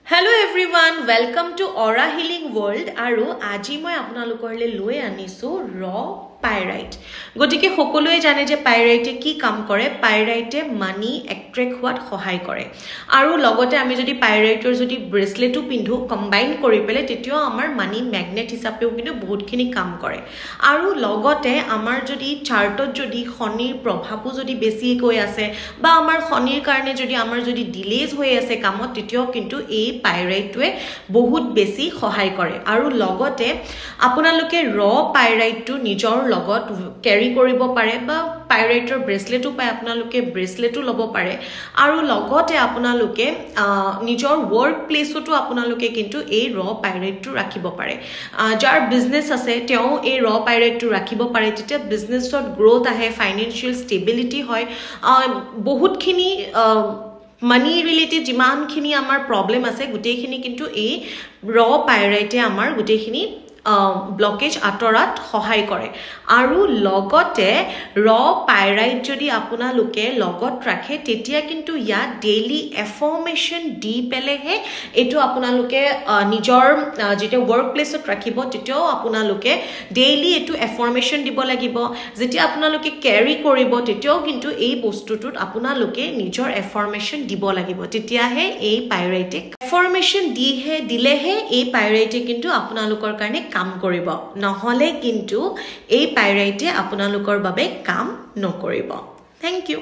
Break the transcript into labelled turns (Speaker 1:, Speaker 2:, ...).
Speaker 1: Hello everyone, welcome to Aura Healing World. Aru aji moi apnalokorle loi anisu raw pyrite. Gotike সকলোৱে জানে যে pyrite কি কাম কৰে pyrite মানি এক্সট্ৰেক্ট হোৱাত সহায় কৰে আৰু লগতে আমি যদি pyriteৰ যদি ব্ৰেসলেটও পিন্ধো কম্বাইন কৰি পেলে তেতিয়াও আমাৰ মানি ম্যাগনেট হিচাপেও কিন্তু বহুতখিনি কাম কৰে আৰু লগতে আমাৰ যদি চাৰ্টত যদি খনিৰ প্ৰভাৱো যদি বেছি কৈ আছে বা আমাৰ খনিৰ কাৰণে যদি আমাৰ যদি ডিলেজ হৈ আছে কামত তেতিয়াও কিন্তু এই pyrite বহুত বেছি সহায় কৰে আৰু লগতে আপোনালোকে ৰ pyrite নিজৰ লগত ক্যাৰি কৰিব পাৰে বা pyriteৰ ব্ৰেসলেটও পায় আপোনালোকে ব্ৰেসলেটও ল'ব পাৰে আৰু লগতে আপোনালোকে নিজৰ ওয়াৰ্ক প্লেসটো আপোনালোকে কিন্তু এই ৰ pyriteটো ৰাখিব পাৰে যাৰ বিজনেস আছে তেওঁ এই ৰ pyriteটো ৰাখিব পাৰে তেতিয়া বিজনেছত গ্ৰোথ আহে ফাইনান্সিয়াল ষ্টেবিলিটি হয় বহুতখিনি মানি ৰিলেটেড যিমানখিনি আমাৰ প্ৰবলেম আছে গুটেইখিনি কিন্তু এই ৰ pyrite আমাৰ গুটেইখিনি ব্লকেজ আতৰাত সহায় কৰে আৰু লগতে ৰ pyrite যদি আপোনালোকে লগত ৰাখে তেতিয়া কিন্তু ইয়া ডেইলি এফৰ্মেশন দি পেলেহে এটো আপোনালোকে নিজৰ যেটা ওয়াৰ্ক প্লেসত ৰাখিব তেতিয়াও আপোনালোকে ডেইলি এটো এফৰ্মেশন দিব লাগিব যেতিয়া আপোনালোকে ক্যাৰি কৰিব তেতিয়াও কিন্তু এই বস্তুটোত আপোনালোকে নিজৰ এফৰ্মেশন দিব লাগিব তেতিয়াহে এই pyrite এফৰ্মেশন দিলেহে এই pyrite কিন্তু আপোনালোকৰ কাৰণে কাম কৰিব নহলে কিন্তু এই pyrite আপোনালোকৰ বাবে কাম নকৰিব থ্যাংক ইউ